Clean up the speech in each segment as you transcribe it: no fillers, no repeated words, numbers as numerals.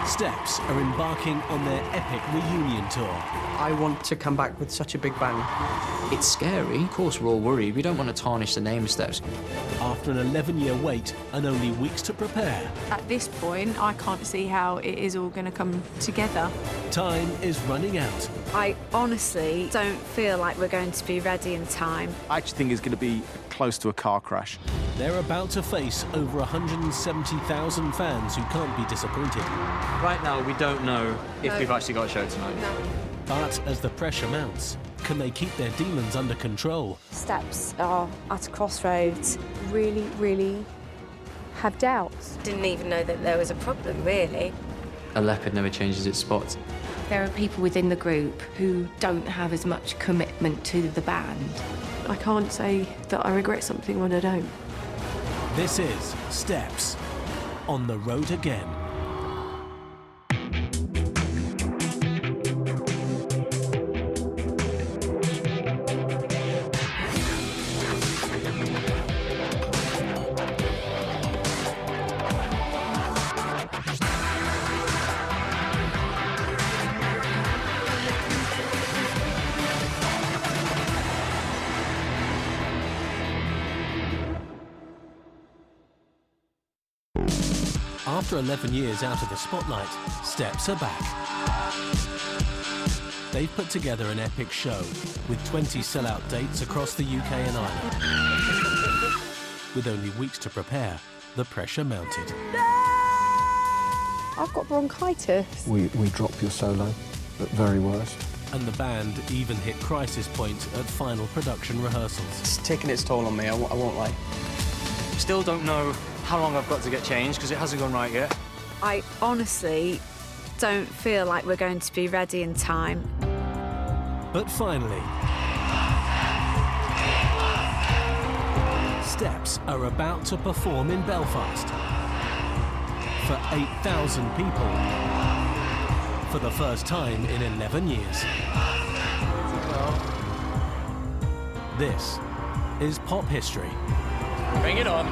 Steps are embarking on their epic reunion tour. I want to come back with such a big bang. It's scary. Of course, we're all worried. We don't want to tarnish the name of Steps. After an 11-year wait and only weeks to prepare, At this point, I can't see how it is all going to come together. time is running out. I honestly don't feel like we're going to be ready in time. I actually think it's going to be close to a car crash. They're about to face over 170,000 fans who can't be disappointed. Right now, we don't know if we've actually got a show tonight. But as the pressure mounts, can they keep their demons under control? Steps are at a crossroads. Really, really have doubts. Didn't even know that there was a problem, really. A leopard never changes its spots. There are people within the group who don't have as much commitment to the band. I can't say that I regret something when I don't. This is Steps on the road again. After 11 years out of the spotlight, Steps are back. They've put together an epic show with 20 sellout dates across the UK and Ireland. With only weeks to prepare, the pressure mounted. I've got bronchitis. We drop your solo at very worst. And the band even hit crisis point at final production rehearsals. It's taken its toll on me, I won't lie. Still don't know how long I've got to get changed, because it hasn't gone right yet. I honestly don't feel like we're going to be ready in time. But finally, Steps are about to perform in Belfast for 8,000 people for the first time in 11 years. This is pop history. Bring it on.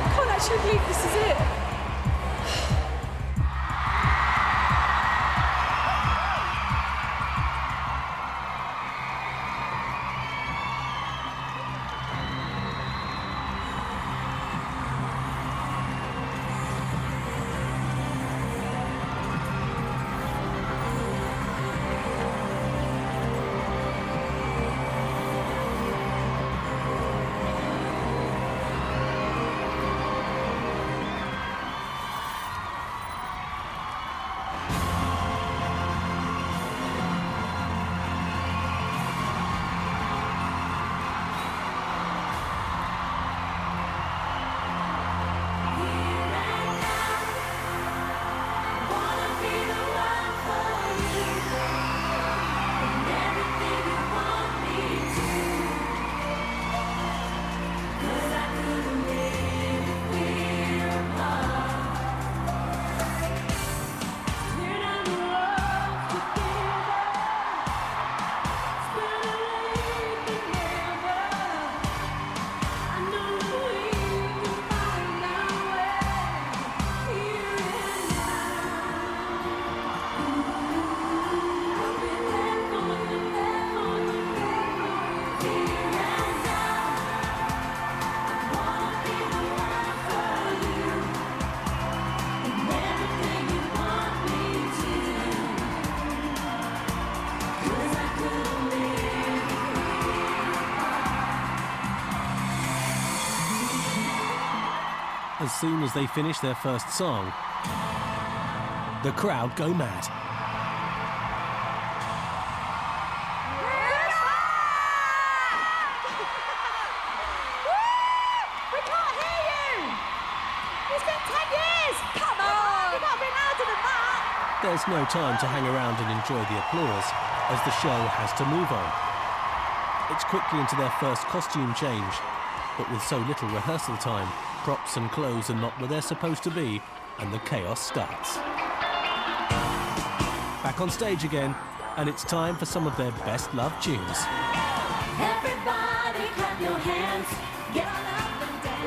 I can't actually believe this is it. As soon as they finish their first song, the crowd go mad. We can't hear you! It's been 10 years! Come on! You've got to be louder than that! There's no time to hang around and enjoy the applause, as the show has to move on. It's quickly into their first costume change, but with so little rehearsal time, props and clothes are not where they're supposed to be, and the chaos starts. Back on stage again, and it's time for some of their best-loved tunes. Everybody clap your hands, get on up and dance.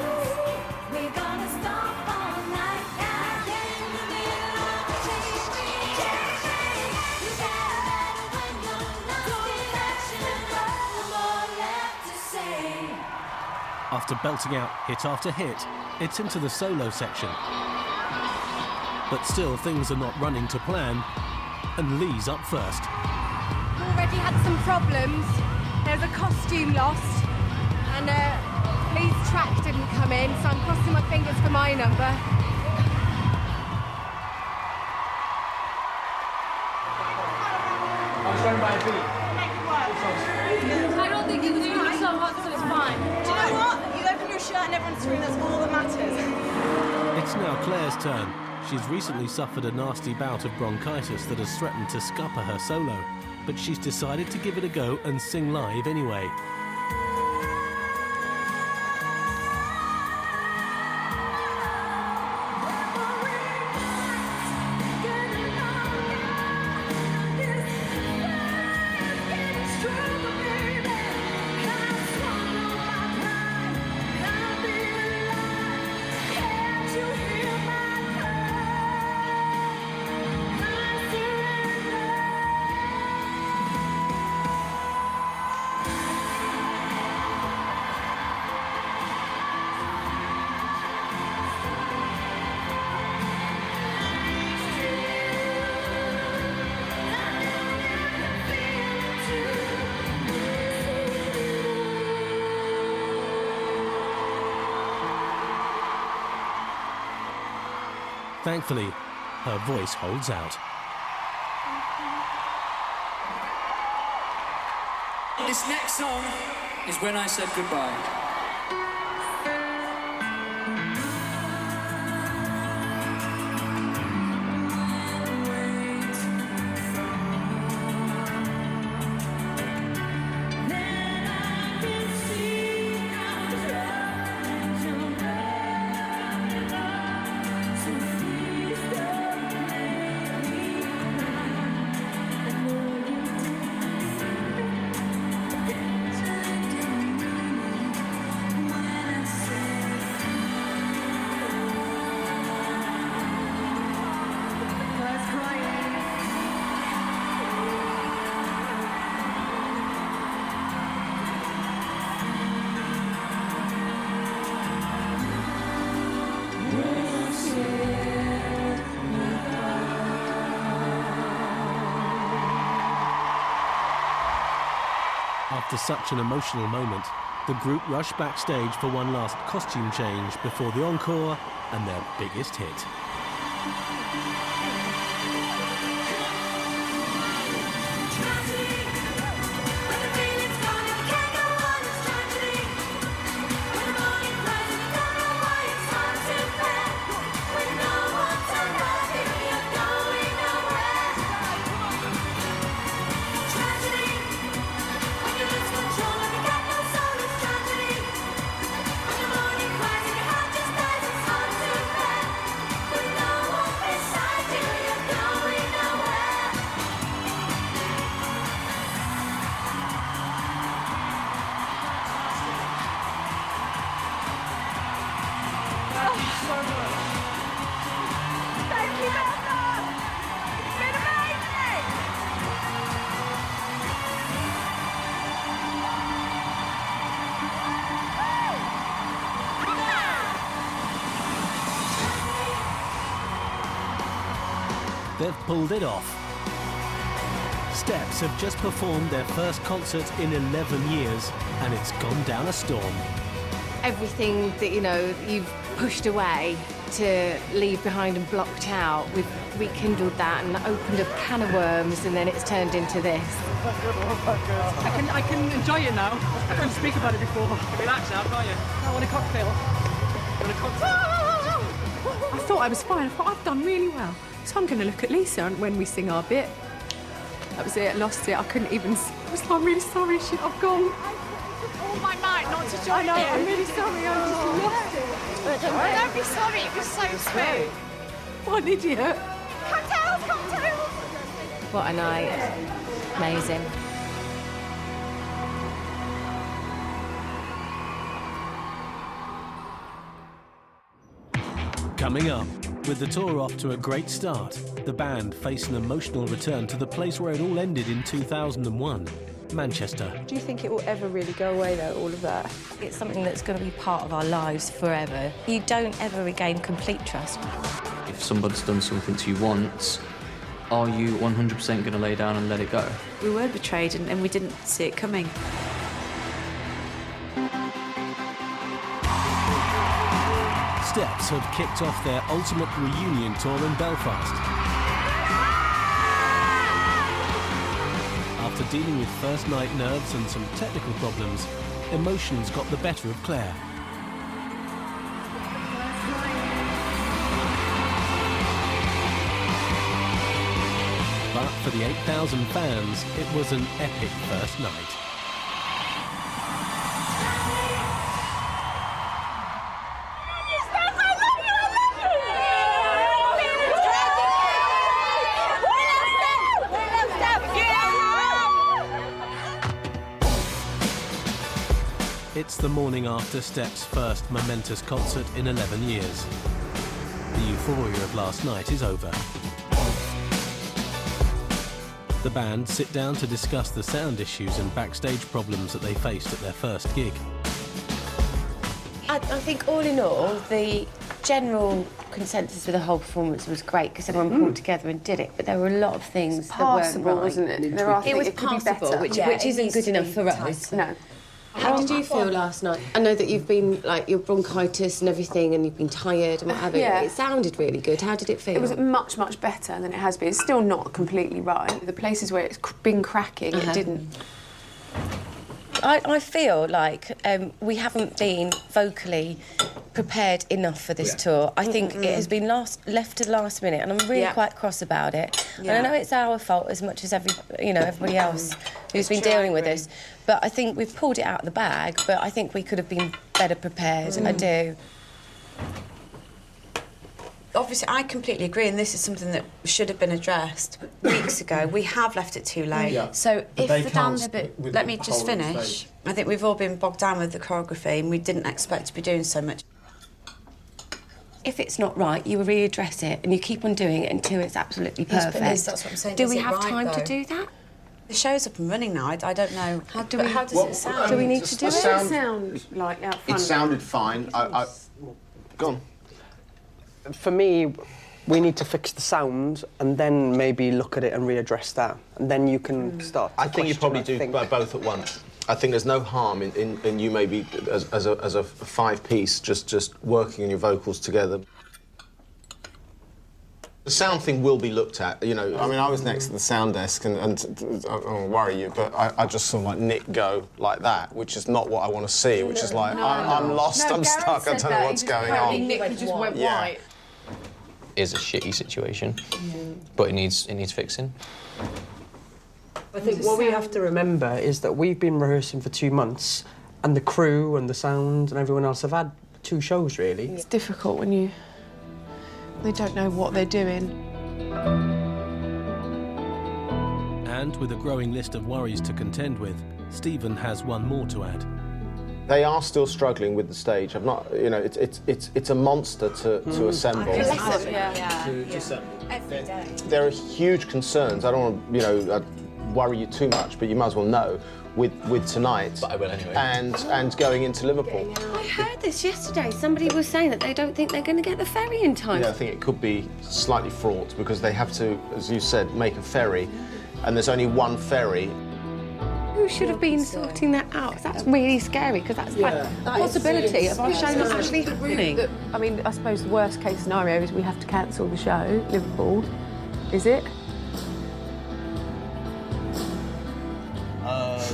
After belting out hit after hit, it's into the solo section. But still, things are not running to plan, and Lee's up first. Already had some problems. There's a costume lost, and Lee's track didn't come in, so I'm crossing my fingers for my number. I don't think it's doing so hot, so it's fine. Do you know what? You open your shirt and everyone's through, that's all that matters. It's now Claire's turn. She's recently suffered a nasty bout of bronchitis that has threatened to scupper her solo, but she's decided to give it a go and sing live anyway. Thankfully, her voice holds out. This next song is When I Said Goodbye. After such an emotional moment, the group rush backstage for one last costume change before the encore and their biggest hit. They've pulled it off. Steps have just performed their first concert in 11 years, and it's gone down a storm. Everything that, you know, you've pushed away to leave behind and blocked out, we've rekindled that and opened a can of worms, and then it's turned into this. I can enjoy it now. I couldn't speak about it before. Relax now, can't you? I want a cocktail. Want a cocktail? I thought I was fine. I thought I've done really well. So I'm going to look at Lisa when we sing our bit. That was it. I lost it. I couldn't even. I was like, I'm really sorry. I've gone. All my might not to join I know. you. I'm really sorry. I just lost it. Don't be sorry. It was so smooth. What an idiot. Cocktails, cocktails. What a night. Amazing. Coming up, with the tour off to a great start, the band face an emotional return to the place where it all ended in 2001. Manchester. Do you think it will ever really go away, though, all of that? It's something that's going to be part of our lives forever. You don't ever regain complete trust. If somebody's done something to you once, are you 100% going to lay down and let it go? We were betrayed and we didn't see it coming. Steps have kicked off their ultimate reunion tour in Belfast. After dealing with first night nerves and some technical problems, emotions got the better of Claire. But for the 8,000 fans, it was an epic first night. It's the morning after Steps' first momentous concert in 11 years. The euphoria of last night is over. The band sit down to discuss the sound issues and backstage problems that they faced at their first gig. I think all in all, the general consensus of the whole performance was great because everyone pulled together and did it, but there were a lot of things that weren't right. Wasn't it? It was passable, which isn't good enough for us. No. How did you feel last night? I know that you've been, like, your bronchitis and everything, and you've been tired and what have you. Yeah. It sounded really good. How did it feel? It was much, much better than it has been. It's still not completely right. The places where it's been cracking, it didn't. I feel like we haven't been vocally prepared enough for this tour. I think it has been left to the last minute, and I'm really quite cross about it. And I know it's our fault as much as everybody else who's been dealing with this. But I think we've pulled it out of the bag, but I think we could have been better prepared. I do. Obviously, I completely agree, and this is something that should have been addressed weeks ago. We have left it too late. Yeah. So But if they the can't dance bit, with let the me just whole of the finish. stage. I think we've all been bogged down with the choreography, and we didn't expect to be doing so much. If it's not right, you readdress it and you keep on doing it until it's absolutely Yes, perfect. but Liz, that's what I'm saying. Do Is we it have right, time to though? do that? The show's up and running now. I don't know. How does it sound? Do we need to do it? sound- Sound like out front. It sounded fine. Go on. For me, we need to fix the sound and then maybe look at it and readdress that. And then you can start to I think you question, probably I think. do both at once. I think there's no harm in you maybe as a five-piece just working on your vocals together. The sound thing will be looked at, you know. I mean, I was next to the sound desk and I won't worry you, but I just saw like Nick go like that, which is not what I want to see, which is like, I'm lost, I'm stuck, I don't know what's going on. Nick just went white. Is a shitty situation, but it needs fixing. I think what we have to remember is that we've been rehearsing for 2 months and the crew and the sound and everyone else have had 2 shows, really. It's difficult when they don't know what they're doing. And with a growing list of worries to contend with, Stephen has one more to add. They are still struggling with the stage. I've not, you know, it's a monster to assemble. There are huge concerns. I don't want to, you know, worry you too much, but you might as well know with tonight. But I will anyway. And going into Liverpool. I heard this yesterday. Somebody was saying that they don't think they're going to get the ferry in time. Yeah, I think it could be slightly fraught because they have to, as you said, make a ferry, and there's only one ferry. Who should have been sorting that out? That's really scary because that's like a possibility of our show not actually happening. I mean, I suppose the worst case scenario is we have to cancel the show, Liverpool. Is it?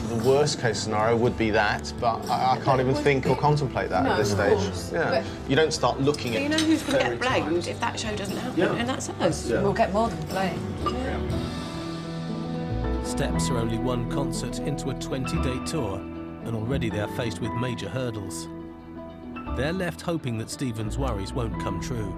The worst case scenario would be that, but I can't even think or contemplate that at this stage. Yeah, you don't start looking at. You know who's going to ferry get blamed times. if that show doesn't happen, and that's us. We'll get more than blame. Steps are only one concert into a 20-day tour, and already they are faced with major hurdles. They're left hoping that Stephen's worries won't come true.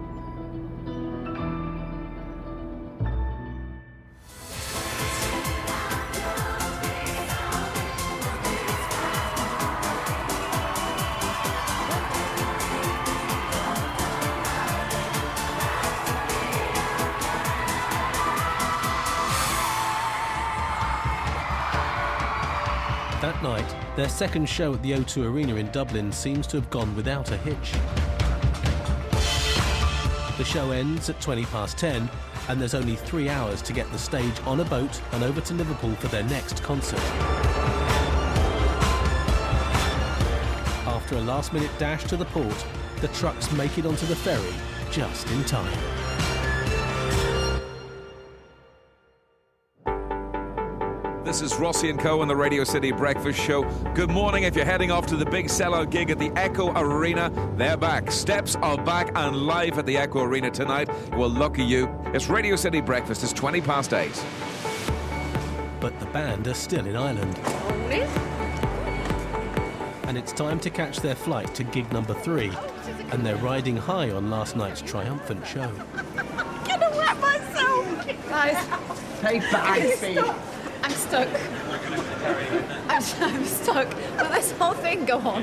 That night, their second show at the O2 Arena in Dublin seems to have gone without a hitch. The show ends at 10:20, and there's only 3 hours to get the stage on a boat and over to Liverpool for their next concert. After a last-minute dash to the port, the trucks make it onto the ferry just in time. This is Rossi & Co. on the Radio City Breakfast Show. Good morning. If you're heading off to the big sellout gig at the Echo Arena, they're back. Steps are back and live at the Echo Arena tonight. Well, lucky you. It's Radio City Breakfast. It's 8:20. But the band are still in Ireland. And it's time to catch their flight to gig number 3. And they're riding high on last night's triumphant show. I'm gonna wet myself! Guys. Hey, back, I'm stuck. I'm stuck. Will this whole thing go on?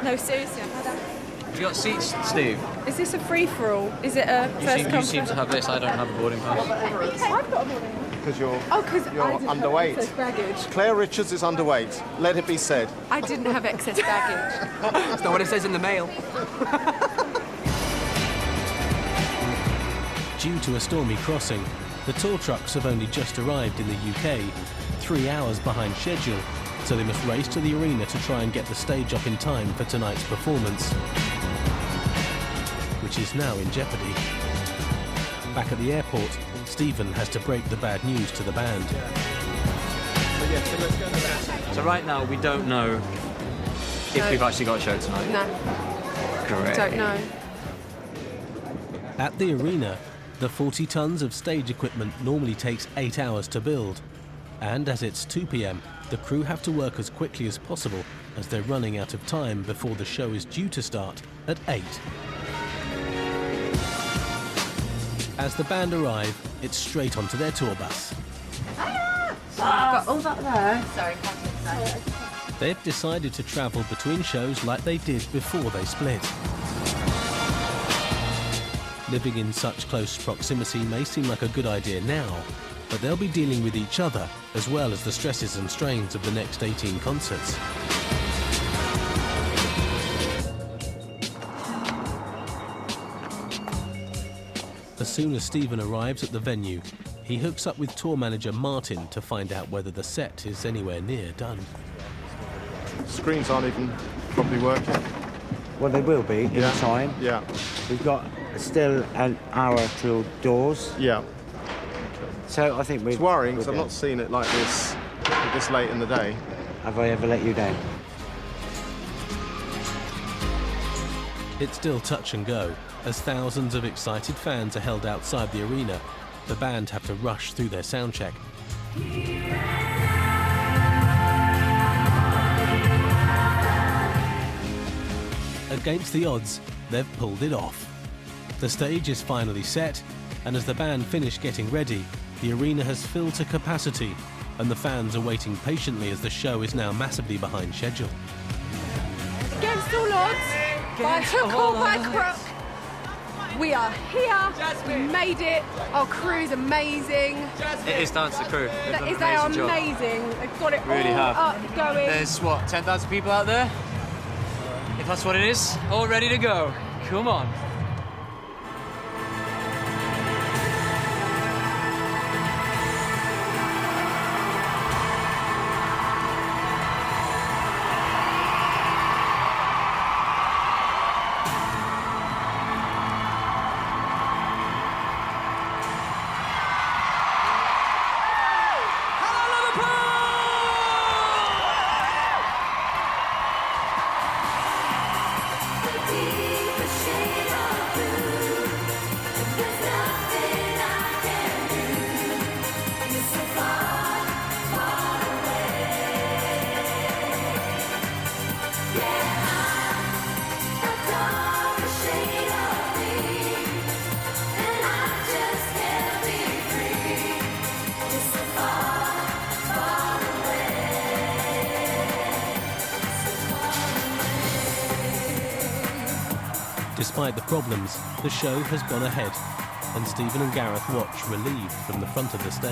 No, seriously, I've had a... Have you got seats, Steve? Is this a free-for-all? Is it a first come? You seem to have this. I don't have a boarding pass. I've got a boarding pass. Because you're you're underweight. Excess baggage. Claire Richards is underweight. Let it be said. I didn't have excess baggage. That's not what it says in the mail. Due to a stormy crossing, the tour trucks have only just arrived in the UK, 3 hours behind schedule, so they must race to the arena to try and get the stage up in time for tonight's performance, which is now in jeopardy. Back at the airport, Stephen has to break the bad news to the band. So right now, we don't know if we've actually got a show tonight. No. Correct. Don't know. At the arena, the 40 tons of stage equipment normally takes 8 hours to build. And as it's 2 p.m, the crew have to work as quickly as possible as they're running out of time before the show is due to start at 8. As the band arrive, it's straight onto their tour bus. I've got all that there. Sorry, They've decided to travel between shows like they did before they split. Living in such close proximity may seem like a good idea now, but they'll be dealing with each other as well as the stresses and strains of the next 18 concerts. As soon as Stephen arrives at the venue, he hooks up with tour manager Martin to find out whether the set is anywhere near done. Screens aren't even probably working. Well, they will be in time. Yeah. We've got still an hour till doors. Yeah. So I think it's worrying because I've not seen it like this late in the day. Have I ever let you down? It's still touch and go, as thousands of excited fans are held outside the arena. The band have to rush through their sound check. Against the odds, they've pulled it off. The stage is finally set, and as the band finish getting ready, the arena has filled to capacity, and the fans are waiting patiently as the show is now massively behind schedule. Against all odds, by hook or by crook, we are here. We made it. Our crew's amazing. It is down to the crew. They are amazing. They've got it Really all have. up going. There's what, 10,000 people out there? If that's what it is, all ready to go. Come on. Despite the problems, the show has gone ahead, and Stephen and Gareth watch relieved from the front of the stage.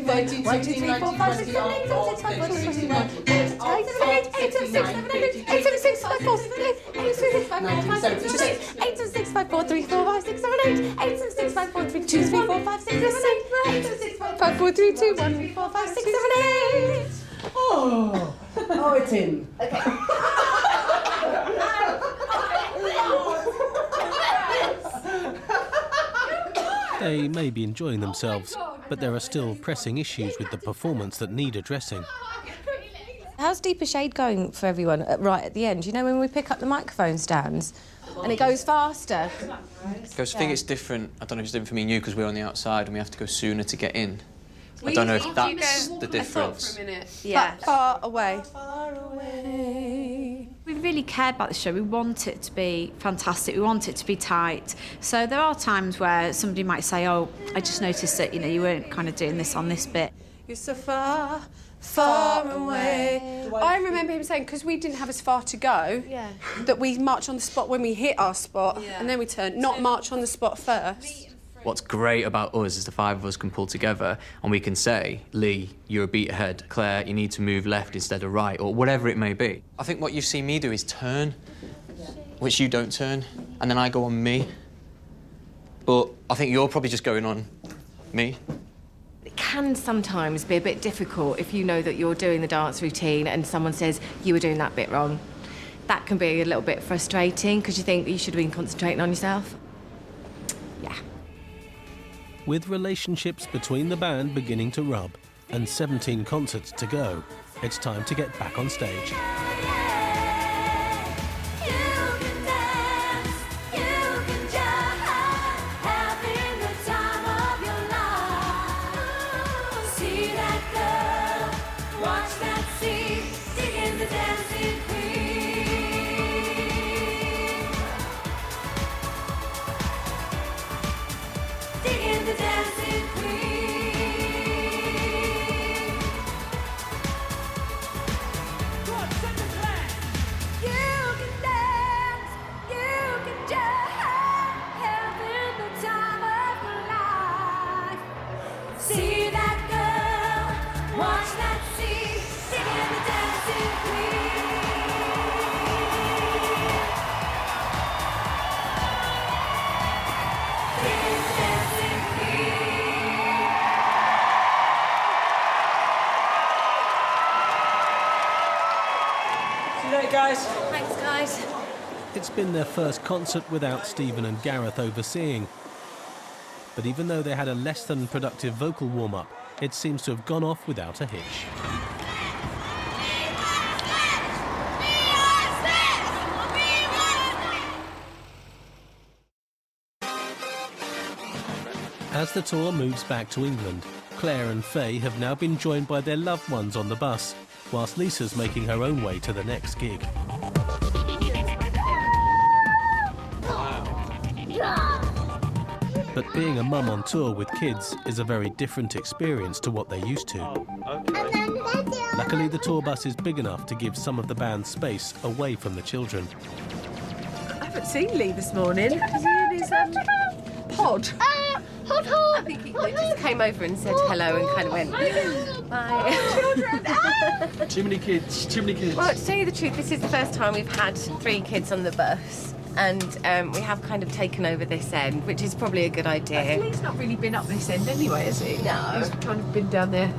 19, 1, 2, 3, 4, 5, 6, 7, 8, 7, 6, 5, 4, 3, 2, 1, 8, 8, 7, 6, 7, 8, 8, 7, 6, 5, 4, 7, 8, 8, 7, 6, 5, 4, 5, 6, 7, 8, 8, 7, 6, 5, 4, 3, 4, 5, 6, 7, 8, 8, 7, 6, 5, 4, 3, 2, 3, 4, 5, 6, 7, 8, 8, 7, 6, 5, 4, 3, 2, 1, 3, 4, 5, 6, 7, 8. Oh, it's in. Okay. They may be enjoying themselves, but there are still pressing issues with the performance that need addressing. How's Deeper Shade going for everyone right at the end? You know, when we pick up the microphone stands and it goes faster. Because I think it's different. I don't know if it's different for me and you because we're on the outside and we have to go sooner to get in. I don't know if that's the difference. Yeah. Far away. We really cared about the show. We want it to be fantastic. We want it to be tight. So there are times where somebody might say, oh, I just noticed that, you weren't kind of doing this on this bit. You're so far, far away. I remember him saying, because we didn't have as far to go, that we march on the spot when we hit our spot, and then we turn, not march on the spot first. What's great about us is the 5 of us can pull together and we can say, Lee, you're a beat ahead. Claire, you need to move left instead of right, or whatever it may be. I think what you see me do is turn, which you don't turn, and then I go on me. But I think you're probably just going on me. It can sometimes be a bit difficult if you know that you're doing the dance routine and someone says you were doing that bit wrong. That can be a little bit frustrating because you think you should have been concentrating on yourself. Yeah. With relationships between the band beginning to rub and 17 concerts to go, it's time to get back on stage. It's been their first concert without Stephen and Gareth overseeing. But even though they had a less than productive vocal warm-up, it seems to have gone off without a hitch. As the tour moves back to England, Claire and Faye have now been joined by their loved ones on the bus, whilst Lisa's making her own way to the next gig. But being a mum on tour with kids is a very different experience to what they're used to. Luckily, the tour bus is big enough to give some of the band space away from the children. I haven't seen Lee this morning. Is he in his pod? I think he just came over and said hello and kind of went, bye. Children! Too many kids, too many kids. Well, to tell you the truth, this is the first time we've had 3 kids on the bus. And we have kind of taken over this end, which is probably a good idea. Lee's not really been up this end anyway, has he? No. He's kind of been down there.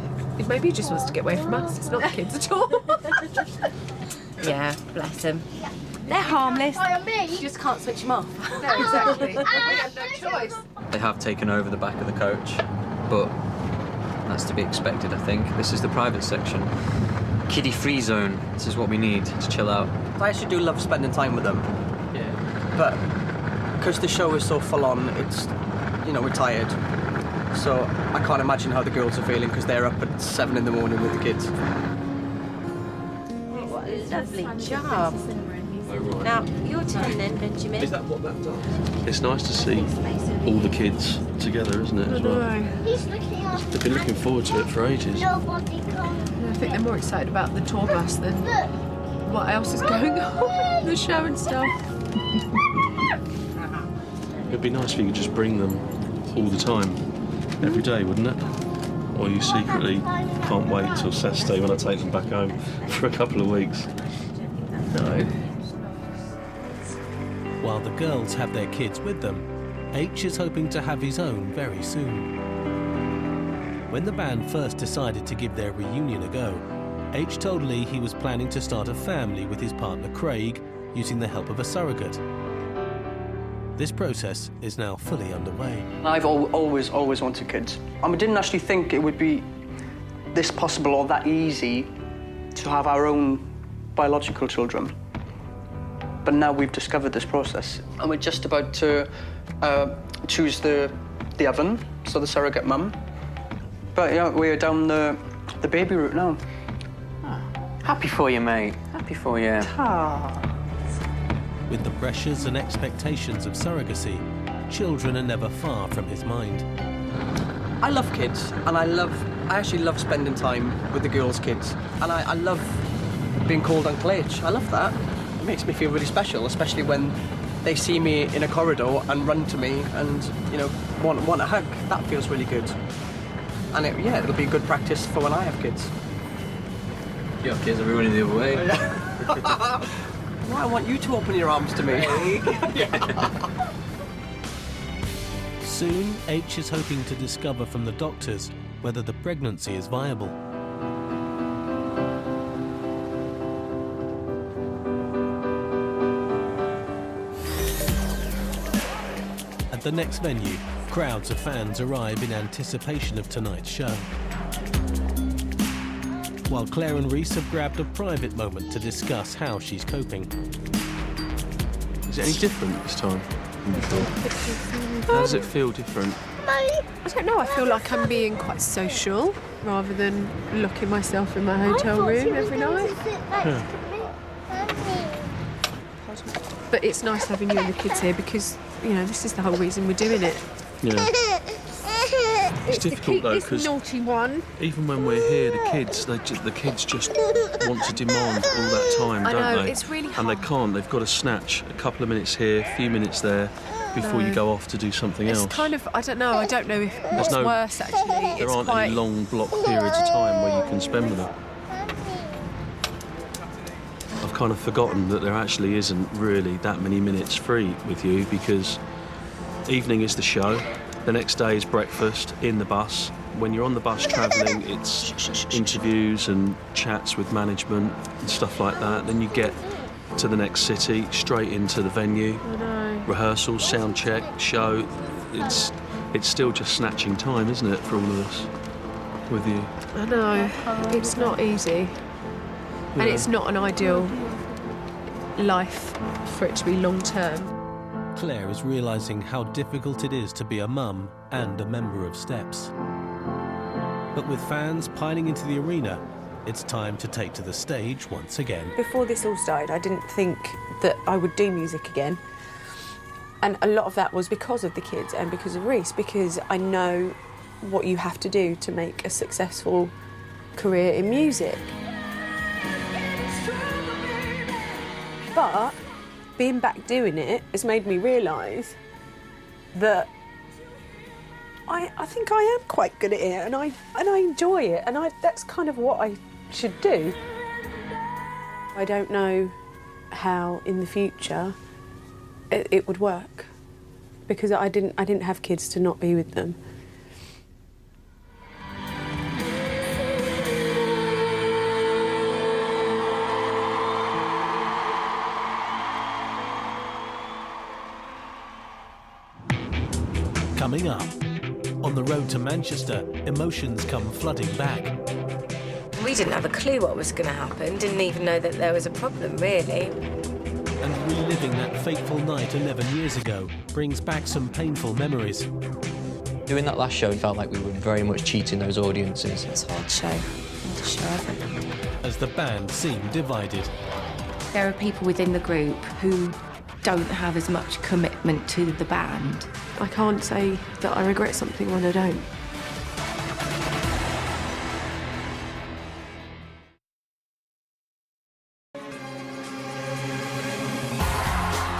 Maybe he just wants to get away from us. It's not the kids at all. Yeah, bless them. They're harmless. You just can't switch them off. No, exactly. We have no choice. They have taken over the back of the coach, but that's to be expected, I think. This is the private section. Kiddie-free zone. This is what we need to chill out. I actually do love spending time with them. Yeah. But because the show is so full on, it's, you know, we're tired. So I can't imagine how the girls are feeling because they're up at 7 in the morning with the kids. What a lovely job. Now, your turn then, Benjamin. Is that what that does? It's nice to see all the kids together, isn't it, as well? They've been looking forward to it for ages. I think they're more excited about the tour bus than what else is going on, the show and stuff. It'd be nice if you could just bring them all the time, every day, wouldn't it? Or you secretly can't wait till Saturday when I take them back home for a couple of weeks. No. While the girls have their kids with them, H is hoping to have his own very soon. When the band first decided to give their reunion a go, H told Lee he was planning to start a family with his partner Craig, using the help of a surrogate. This process is now fully underway. I've always wanted kids. I didn't actually think it would be this possible or that easy to have our own biological children. But now we've discovered this process, and we're just about to choose the oven, so the surrogate mum. But yeah, we're down the baby route now. Happy for you, mate. Happy for you. With the pressures and expectations of surrogacy, children are never far from his mind. I love kids, and I actually love spending time with the girls' kids. And I love being called Uncle H. I love that. It makes me feel really special, especially when they see me in a corridor and run to me and, you know, want a hug. That feels really good. And it'll be good practice for when I have kids. Your kids are running the other way. Well, I want you to open your arms to me. Soon, H is hoping to discover from the doctors whether the pregnancy is viable. At the next venue, crowds of fans arrive in anticipation of tonight's show. While Claire and Reese have grabbed a private moment to discuss how she's coping. Is it any different this time than before? How does it feel different? I don't know, I feel like I'm being quite social rather than locking myself in my hotel room every night. Yeah. But it's nice having you and the kids here because, you know, this is the whole reason we're doing it. Yeah. It's difficult though, because naughty one. even when we're here, the kids just want to demand all that time, don't I know, they? it's really And they hard. can't. They've got to snatch a couple of minutes here, a few minutes there, before you go off to do something It's else. kind of, I don't know if what's worse actually. There aren't any long block periods of time where you can spend with them. I've kind of forgotten that there actually isn't really that many minutes free with you, because evening is the show, the next day is breakfast in the bus. When you're on the bus travelling, it's interviews and chats with management and stuff like that. Then you get to the next city, straight into the venue. I know. Rehearsal, sound check, show. It's still just snatching time, isn't it, for all of us with you? I know. It's not easy. And it's not an ideal life for it to be long term. Claire is realising how difficult it is to be a mum and a member of Steps. But with fans piling into the arena, it's time to take to the stage once again. Before this all started, I didn't think that I would do music again. And a lot of that was because of the kids and because of Reese, because I know what you have to do to make a successful career in music. But being back doing it has made me realise that I think I am quite good at it, and I enjoy it, and that's kind of what I should do. I don't know how in the future it would work, because I didn't have kids to not be with them. Coming up, on the road to Manchester, emotions come flooding back. We didn't have a clue what was going to happen, didn't even know that there was a problem, really. And reliving that fateful night 11 years ago brings back some painful memories. Doing that last show, it felt like we were very much cheating those audiences. It's a hard show. Hardest show ever. As the band seemed divided. There are people within the group who don't have as much commitment to the band. I can't say that I regret something when I don't.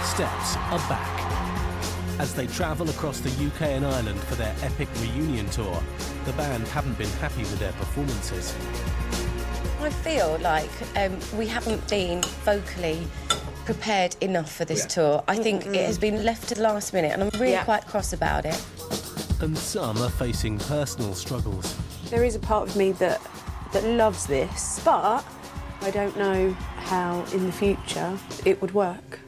Steps are back. As they travel across the UK and Ireland for their epic reunion tour, the band haven't been happy with their performances. I feel like we haven't been vocally prepared enough for this tour. I think it has been left to the last minute, and I'm really quite cross about it. And some are facing personal struggles. There is a part of me that loves this, but I don't know how in the future it would work.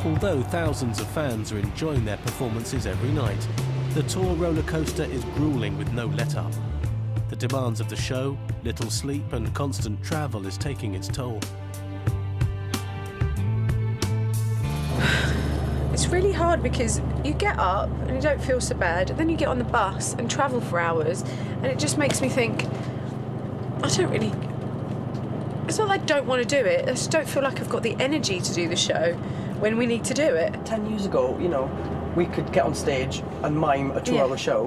Although thousands of fans are enjoying their performances every night, the tour roller coaster is grueling with no let-up. The demands of the show, little sleep and constant travel is taking its toll. It's really hard because you get up and you don't feel so bad, then you get on the bus and travel for hours, and it just makes me think, it's not like I don't want to do it, I just don't feel like I've got the energy to do the show when we need to do it. 10 years ago, you know, we could get on stage and mime a 2-hour show,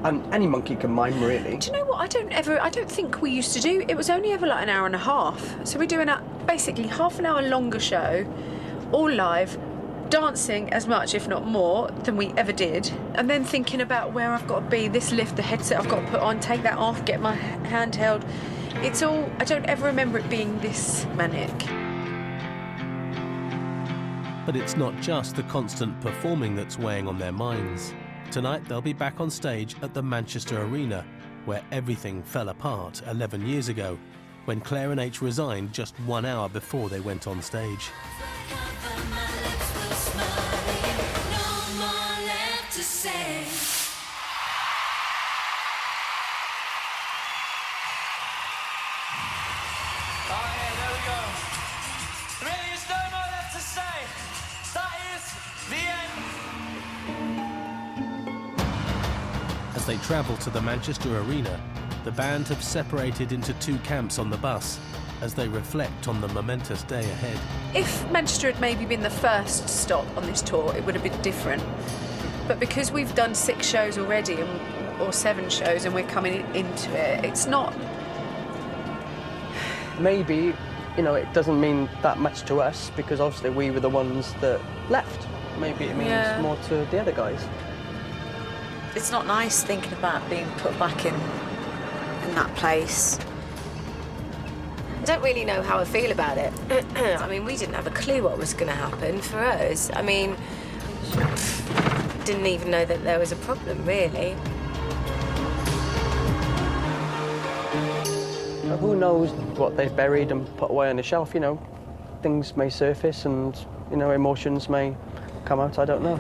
and any monkey can mime, really. Do you know what, I don't think we used to do, it was only ever like an hour and a half, so we're doing a basically half an hour longer show, all live, dancing as much, if not more, than we ever did, and then thinking about where I've got to be, this lift, the headset I've got to put on, take that off, get my handheld. It's all, I don't ever remember it being this manic. But it's not just the constant performing that's weighing on their minds. Tonight they'll be back on stage at the Manchester Arena, where everything fell apart 11 years ago, when Claire and H resigned just 1 hour before they went on stage. As they travel to the Manchester Arena, the band have separated into 2 camps on the bus as they reflect on the momentous day ahead. If Manchester had maybe been the first stop on this tour, it would have been different. But because we've done 6 shows already, or 7 shows, and we're coming into it, it's not... Maybe, you know, it doesn't mean that much to us, because obviously we were the ones that left. Maybe it means more to the other guys. It's not nice thinking about being put back in that place. I don't really know how I feel about it. I mean, we didn't have a clue what was going to happen for us. I mean, didn't even know that there was a problem, really. Who knows what they've buried and put away on the shelf, you know? things may surface and, you know, emotions may come out, I don't know.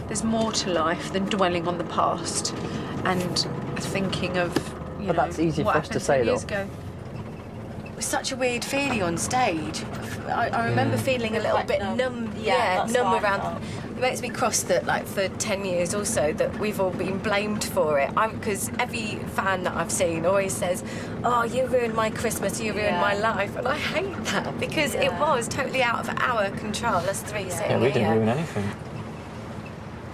There's more to life than dwelling on the past and thinking of, you know, that's easy for us to say, though. It was such a weird feeling on stage. I remember feeling a little bit numb. Numb around. It makes me cross that, like, for 10 years or so, that we've all been blamed for it. Because every fan that I've seen always says, "Oh, you ruined my Christmas, you ruined my life," and I hate that because it was totally out of our control. Us three sitting Yeah, we didn't ruin anything.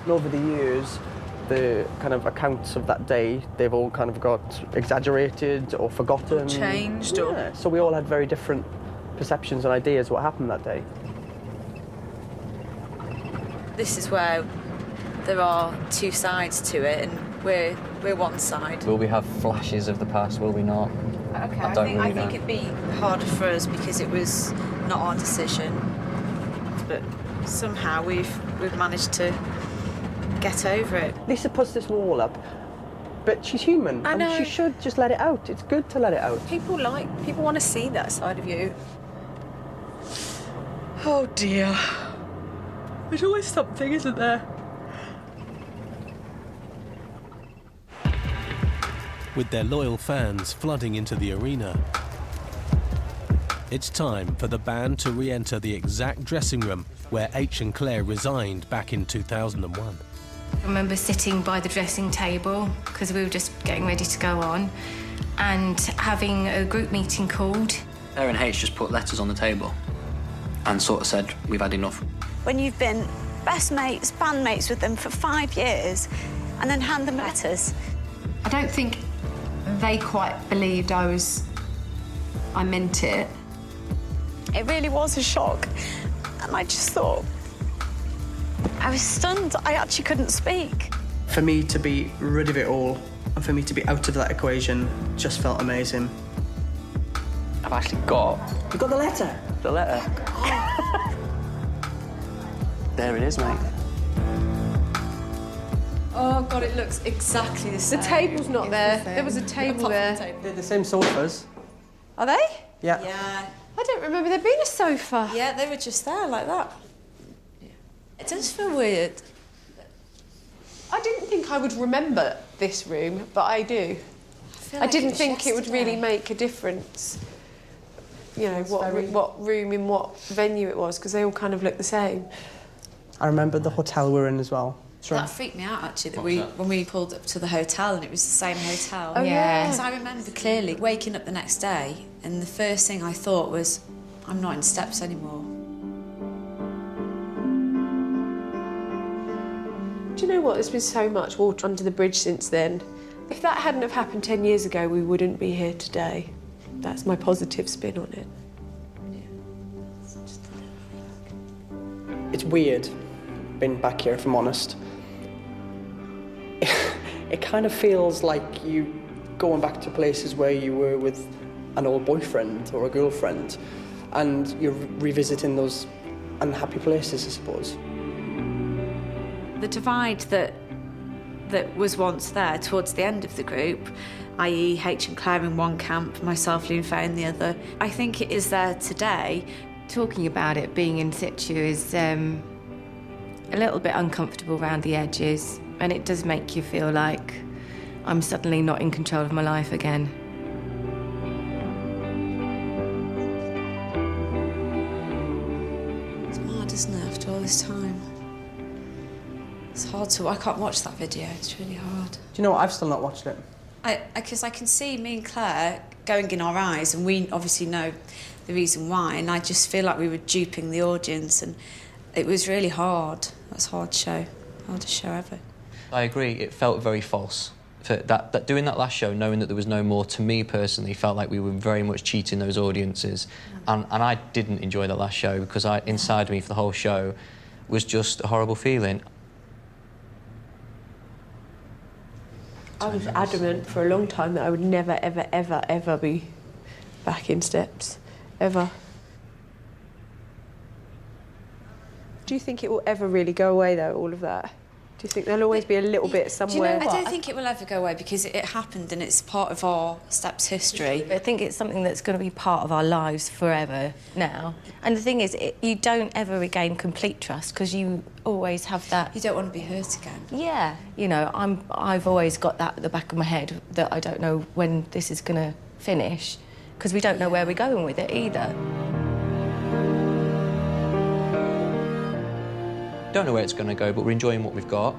Over the years, the kind of accounts of that day, they've all kind of got exaggerated or forgotten. Or changed. Yeah, so we all had very different perceptions and ideas what happened that day. This is where there are two sides to it, and we're one side. Will we have flashes of the past? Will we not? Okay, I think it'd be harder for us because it was not our decision, but somehow we've managed to get over it. Lisa puts this wall up, but she's human. I know. And she should just let it out. It's good to let it out. People want to see that side of you. Oh dear. There's always something, isn't there? With their loyal fans flooding into the arena, it's time for the band to re-enter the exact dressing room where H and Claire resigned back in 2001. I remember sitting by the dressing table because we were just getting ready to go on and having a group meeting called. Claire and H just put letters on the table and sort of said, "We've had enough." When you've been best mates, bandmates with them for 5 years, and then hand them letters. I don't think they quite believed I meant it. It really was a shock. And I just thought, I was stunned. I actually couldn't speak. For me to be rid of it all, and for me to be out of that equation, just felt amazing. I've actually got... You got the letter? The letter. There it is, mate. Oh God, it looks exactly the same. The table's not there. There was a table there. They're the same sofas. Are they? Yeah. Yeah. I don't remember there being a sofa. Yeah, they were just there like that. It does feel weird. I didn't think I would remember this room, but I do. I didn't think it would really make a difference. You know, what room in what venue it was, because they all kind of look the same. I remember the hotel we're in as well. That freaked me out, actually, when we pulled up to the hotel and it was the same hotel. Oh, yeah. Because I remember clearly waking up the next day and the first thing I thought was, I'm not in Steps anymore. Do you know what? There's been so much water under the bridge since then. If that hadn't have happened 10 years ago, we wouldn't be here today. That's my positive spin on it. It's weird being back here, if I'm honest. It kind of feels like you going back to places where you were with an old boyfriend or a girlfriend, and you're revisiting those unhappy places, I suppose. The divide that was once there towards the end of the group, i.e. H and Claire in one camp, myself, Lynn Faye in the other, I think it is there today. Talking about it being in situ is a little bit uncomfortable around the edges, and it does make you feel like I'm suddenly not in control of my life again. It's hard, isn't it, after all this time? It's hard to... I can't watch that video, it's really hard. Do you know what? I've still not watched it. Because I can see me and Claire going in our eyes, and we obviously know the reason why, and I just feel like we were duping the audience, and it was really hard. That's a hard show. Hardest show ever. I agree, it felt very false. For that doing that last show, knowing that there was no more, to me personally, felt like we were very much cheating those audiences. And I didn't enjoy that last show because inside me for the whole show was just a horrible feeling. I was adamant for a long time that I would never, ever, ever, ever be back in Steps. Ever. Do you think it will ever really go away, though, all of that? Do you think there'll always be a little bit somewhere? I don't think it will ever go away because it happened and it's part of our Steps history. I think it's something that's going to be part of our lives forever now. And the thing is, you don't ever regain complete trust because you always have that... You don't want to be hurt again. Yeah. You know, I've always got that at the back of my head that I don't know when this is going to finish because we don't know where we're going with it either. Don't know where it's going to go, but we're enjoying what we've got.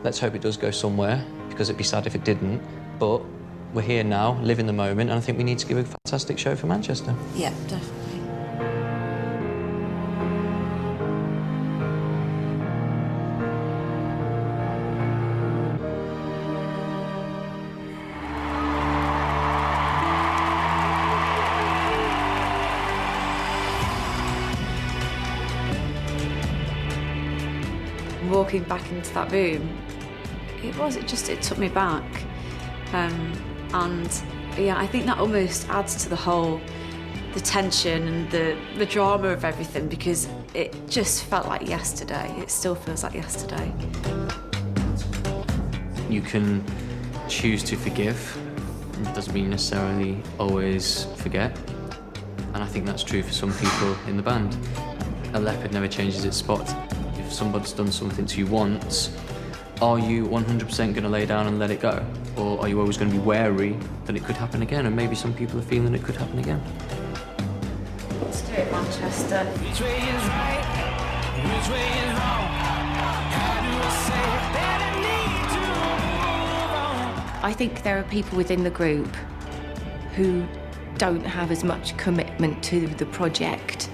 Let's hope it does go somewhere, because it'd be sad if it didn't. But we're here now, living the moment, and I think we need to give a fantastic show for Manchester. Yeah, definitely. Walking back into that room, it took me back. And yeah, I think that almost adds to the tension and the drama of everything because it just felt like yesterday. It still feels like yesterday. You can choose to forgive. It doesn't mean necessarily always forget. And I think that's true for some people in the band. A leopard never changes its spot. If somebody's done something to you once, are you 100% going to lay down and let it go? Or are you always going to be wary that it could happen again? And maybe some people are feeling it could happen again. Let's do it, Manchester. Which way is right? Which way is wrong? How do I say that I need to move on? I think there are people within the group who don't have as much commitment to the project,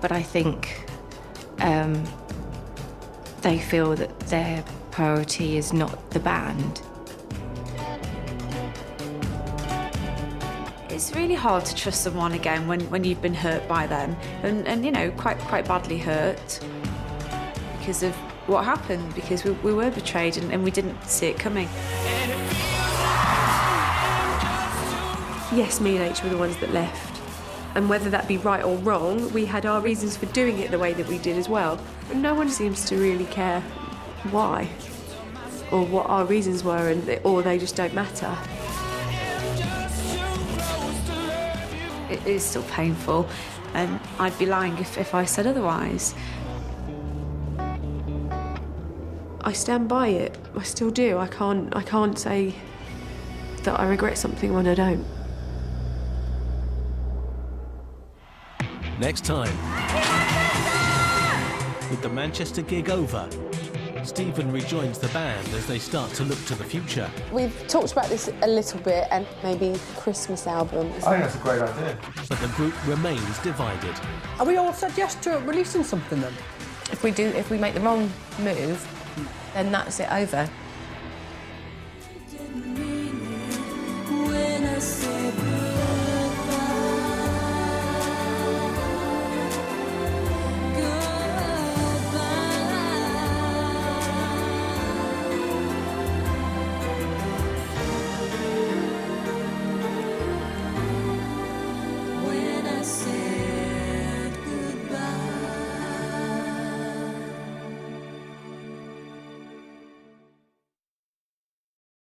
but I think they feel that their priority is not the band. It's really hard to trust someone again when you've been hurt by them and you know, quite badly hurt because of what happened, because we were betrayed and we didn't see it coming. Yes, me and H were the ones that left. And whether that be right or wrong, we had our reasons for doing it the way that we did as well. But no one seems to really care why or what our reasons were, or they just don't matter. It is still painful, and I'd be lying if I said otherwise. I stand by it. I still do. I can't say that I regret something when I don't. Next time, with the Manchester gig over, Stephen rejoins the band as they start to look to the future. We've talked about this a little bit and maybe Christmas album. I think that's a great idea. But the group remains divided. Are we all said yes to releasing something then? If we make the wrong move, then that's it over. When I say